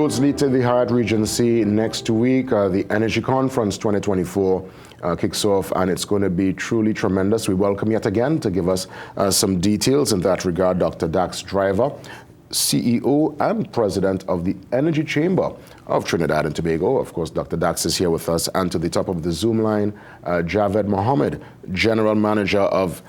roads lead to the Hyatt Regency next week. The Energy Conference 2024 kicks off, and it's going to be truly tremendous. We welcome yet again to give us some details in that regard, Dr. Dax Driver, CEO and President of the Energy Chamber of Trinidad and Tobago. Of course, Dr. Dax is here with us, and to the top of the Zoom line, Javed Mohammed, General Manager of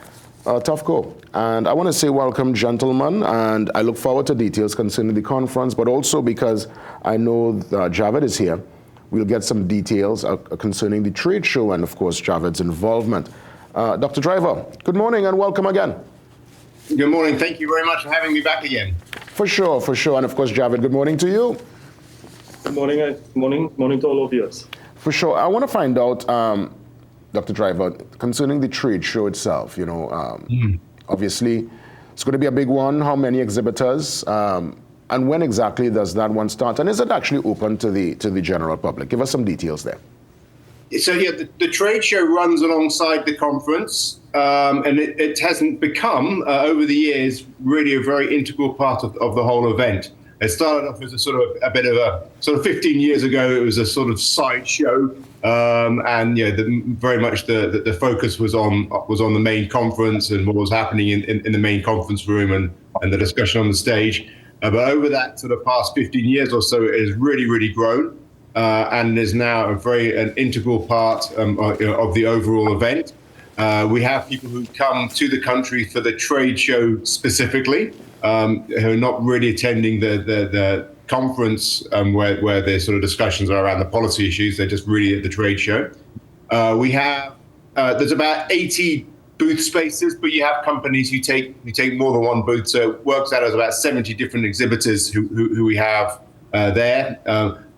TUFCO. And I want to say welcome, gentlemen, and I look forward to details concerning the conference, but also because I know Javed is here, we'll get some details concerning the trade show and, of course, Javed's involvement. Dr. Driver, good morning and welcome again. Good morning. Thank you very much for having me back again. For sure, for sure. And, of course, Javed, good morning to you. Good morning, morning to all of you. For sure. I want to find out, Dr. Driver, concerning the trade show itself, obviously it's going to be a big one. How many exhibitors? And when exactly does that one start? And is it actually open to the general public? Give us some details there. So, yeah, the trade show runs alongside the conference, and it hasn't become, over the years, really a very integral part of the whole event. It started off as a bit of a 15 years ago, it was a sort of sideshow. And very much the focus was on the main conference and what was happening in the main conference room and the discussion on the stage. But over that sort of past 15 years or so, it has really grown and is now an integral part of the overall event. We have people who come to the country for the trade show specifically, who are not really attending the conference where the sort of discussions are around the policy issues. They're just really at the trade show. We have there's about 80 booth spaces, but you have companies who take more than one booth. So it works out as about 70 different exhibitors who we have there.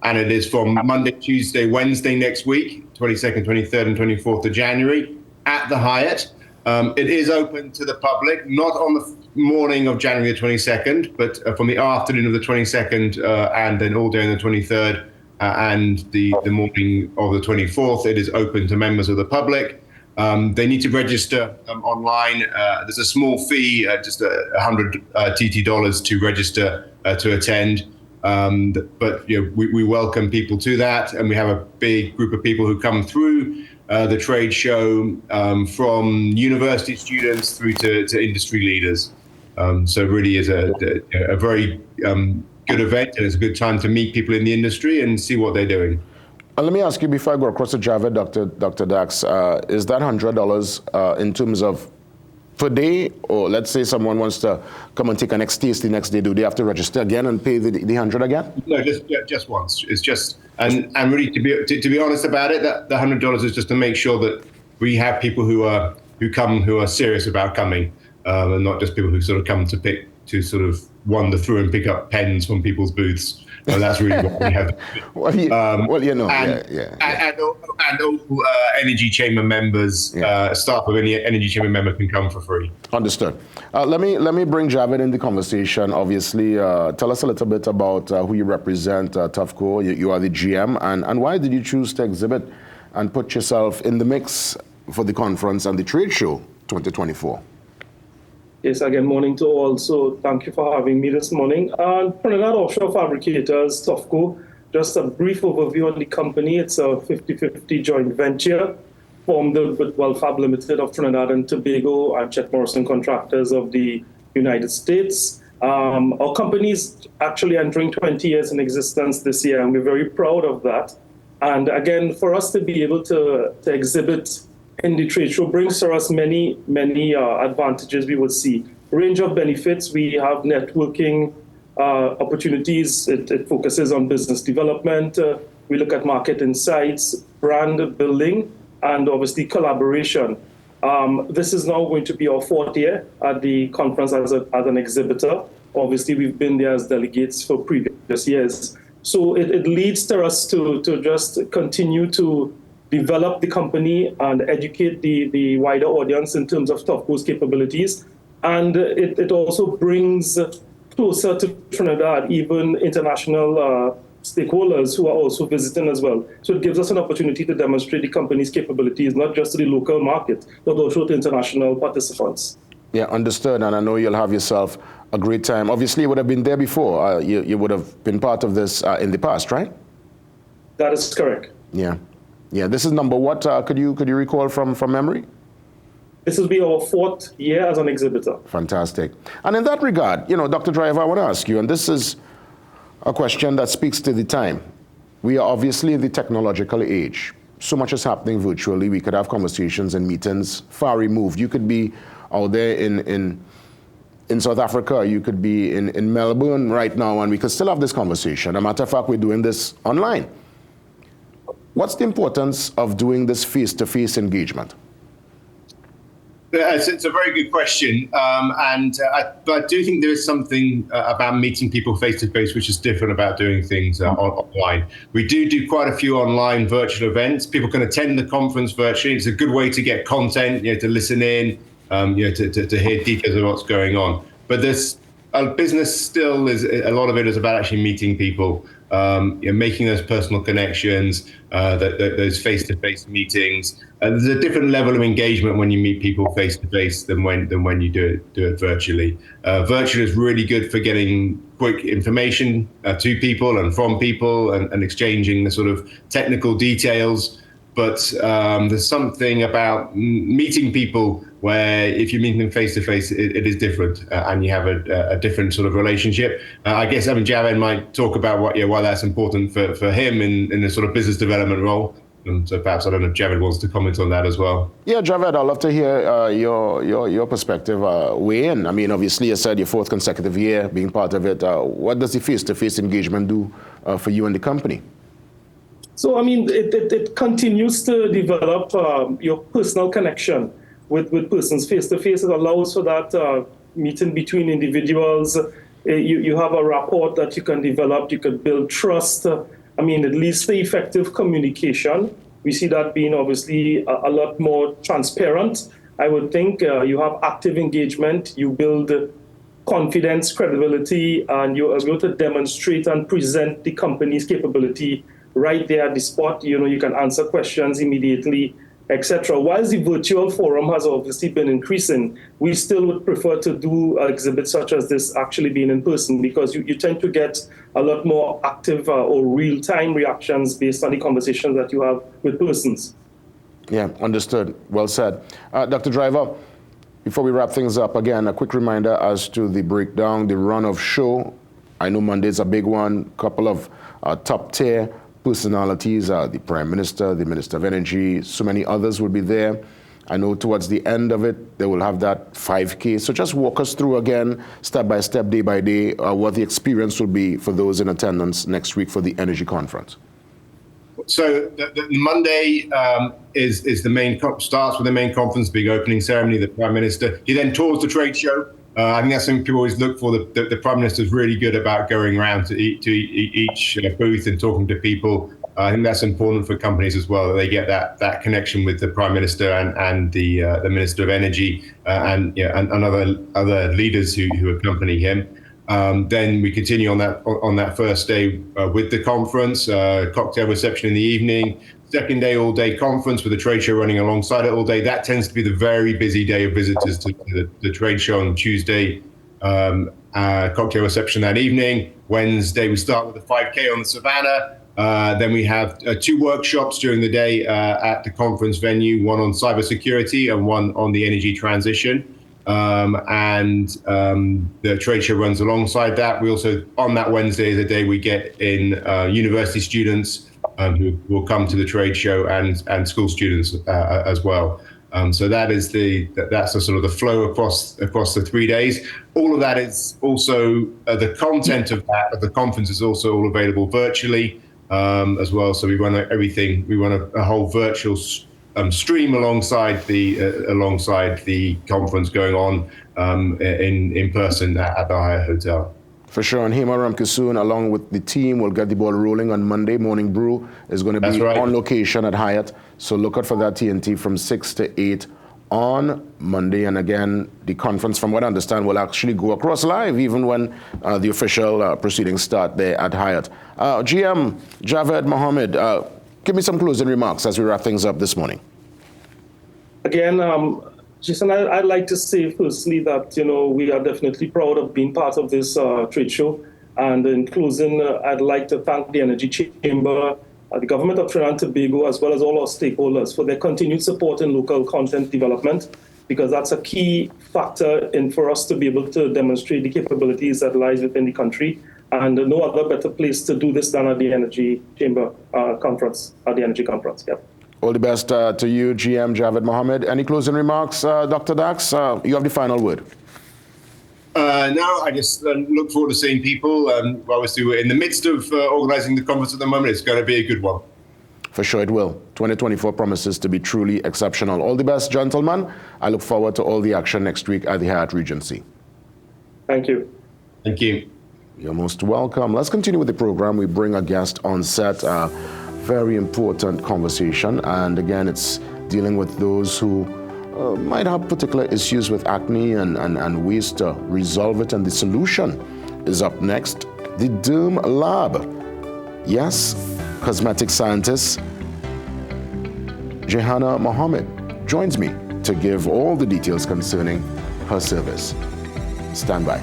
And it is from Monday, Tuesday, Wednesday next week, 22nd, 23rd, and 24th of January at the Hyatt. It is open to the public, not on the morning of January the 22nd, but from the afternoon of the 22nd and then all day on the 23rd and the morning of the 24th. It is open to members of the public. They need to register online. There's a small fee, just $100 TT dollars to register to attend. But we welcome people to that, and we have a big group of people who come through the trade show, from university students through to industry leaders. So it really is a very good event, and it's a good time to meet people in the industry and see what they're doing. Let me ask you before I go across to Javed, Dr. Dax, is that $100 in terms of per day, or let's say someone wants to come and take a next taste the next day, do they have to register again and pay the $100 again? No, just once. It's just, and really to be honest about it, that the $100 is just to make sure that we have people who are serious about coming, and not just people who sort of come to sort of wander through and pick up pens from people's booths. And that's really what we have. And all Energy Chamber members, staff of any Energy Chamber member can come for free. Understood. Let me bring Javed in the conversation. Obviously, tell us a little bit about who you represent, TUFCO. You are the GM, and why did you choose to exhibit and put yourself in the mix for the conference and the trade show 2024? Yes, again, morning to all. So thank you for having me this morning. Trinidad Offshore Fabricators, TUFCO, just a brief overview on the company. It's a 50-50 joint venture formed with Fab Limited of Trinidad and Tobago and Chet Morrison Contractors of the United States. Our company is actually entering 20 years in existence this year, and we're very proud of that. And again, for us to be able to exhibit in the trade show brings to us many advantages we will see. Range of benefits, we have networking opportunities. It focuses on business development. We look at market insights, brand building, and obviously collaboration. This is now going to be our fourth year at the conference as an exhibitor. Obviously, we've been there as delegates for previous years. So it leads to us to just continue to develop the company and educate the wider audience in terms of TUFCO's capabilities. And it also brings closer to Trinidad, even international stakeholders who are also visiting as well. So it gives us an opportunity to demonstrate the company's capabilities, not just to the local market, but also to international participants. Yeah, understood. And I know you'll have yourself a great time. Obviously, you would have been there before. You would have been part of this in the past, right? That is correct. Yeah. Yeah. This is number what? Could you recall from memory? This will be our 4th year as an exhibitor. Fantastic. And in that regard, Dr. Driver, I want to ask you, and this is a question that speaks to the time. We are obviously in the technological age. So much is happening virtually. We could have conversations and meetings far removed. You could be out there in South Africa. You could be in Melbourne right now, and we could still have this conversation. As a matter of fact, we're doing this online. What's the importance of doing this face-to-face engagement? It's a very good question, but I do think there is something about meeting people face to face which is different about doing things online. We do quite a few online virtual events. People can attend the conference virtually. It's a good way to get content, to listen in, to hear details of what's going on. But this business still is a lot of it is about actually meeting people, making those personal connections, those face-to-face meetings. There's a different level of engagement when you meet people face-to-face than when you do it virtually. Virtual is really good for getting quick information to people and from people and exchanging the sort of technical details. But there's something about meeting people where if you meet them face-to-face, it is different and you have a different sort of relationship. I guess Javed might talk about why that's important for him in a sort of business development role. And so perhaps, I don't know if Javed wants to comment on that as well. Yeah, Javed, I'd love to hear your perspective, weigh in. I mean, obviously, you said your 4th consecutive year being part of it. What does the face-to-face engagement do for you and the company? So, I mean, it continues to develop your personal connection with persons face-to-face. It allows for that meeting between individuals. You have a rapport that you can develop. You can build trust. I mean, at least the effective communication. We see that being obviously a lot more transparent. I would think you have active engagement. You build confidence, credibility, and you're able to demonstrate and present the company's capability right there at the spot. You can answer questions immediately, etc. Whilst the virtual forum has obviously been increasing, we still would prefer to do exhibits such as this actually being in person, because you tend to get a lot more active or real-time reactions based on the conversations that you have with persons. Yeah, understood. Well said. Dr. Driver, before we wrap things up, again, a quick reminder as to the breakdown, the run of show. I know Monday's a big one, couple of top-tier personalities, the Prime Minister, the Minister of Energy, so many others will be there. I know towards the end of it, they will have that 5K. So just walk us through again, step by step, day by day, what the experience will be for those in attendance next week for the Energy Conference. So the Monday is the main starts with the main conference, big opening ceremony, the Prime Minister. He then tours the trade show. I think that's something people always look for. The Prime Minister is really good about going around to each booth and talking to people. I think that's important for companies as well, that they get that connection with the Prime Minister and the Minister of Energy and other leaders who accompany him. Then we continue on that first day with the conference, cocktail reception in the evening. Second day, all-day conference with the trade show running alongside it all day. That tends to be the very busy day of visitors to the trade show on Tuesday. Cocktail reception that evening. Wednesday, we start with the 5K on the Savannah. Then we have 2 workshops during the day at the conference venue, one on cybersecurity and one on the energy transition. The trade show runs alongside that. We also, on that Wednesday, is the day we get in university students who will come to the trade show and school students as well. So that's the sort of the flow across the 3 days. All of that is also the content of the conference is also all available virtually as well. So we run everything. We run a whole virtual stream alongside the conference going on in person at the Hyatt Hotel. For sure, and Hema Ramkisoon, along with the team, will get the ball rolling on Monday. Morning Brew is going to be on location at Hyatt. So look out for that TNT from 6 to 8 on Monday. And again, the conference, from what I understand, will actually go across live, even when the official proceedings start there at Hyatt. GM, Javed, Mohammed, give me some closing remarks as we wrap things up this morning. Again, Jason, I'd like to say firstly that, we are definitely proud of being part of this trade show. And in closing, I'd like to thank the Energy Chamber, the government of Trinidad and Tobago, as well as all our stakeholders for their continued support in local content development, because that's a key factor for us to be able to demonstrate the capabilities that lies within the country. And no other better place to do this than at the Energy Chamber conference, at the Energy Conference. Yeah. All the best to you, GM Javed Mohammed. Any closing remarks, Dr. Dax? You have the final word. No, I just look forward to seeing people. Obviously, we're in the midst of organizing the conference at the moment. It's going to be a good one. For sure it will. 2024 promises to be truly exceptional. All the best, gentlemen. I look forward to all the action next week at the Hyatt Regency. Thank you. Thank you. You're most welcome. Let's continue with the program. We bring a guest on set. Very important conversation. And again, it's dealing with those who might have particular issues with acne and ways to resolve it. And the solution is up next. The Derm Lab. Yes, cosmetic scientist Jehanna Mohammed joins me to give all the details concerning her service. Stand by.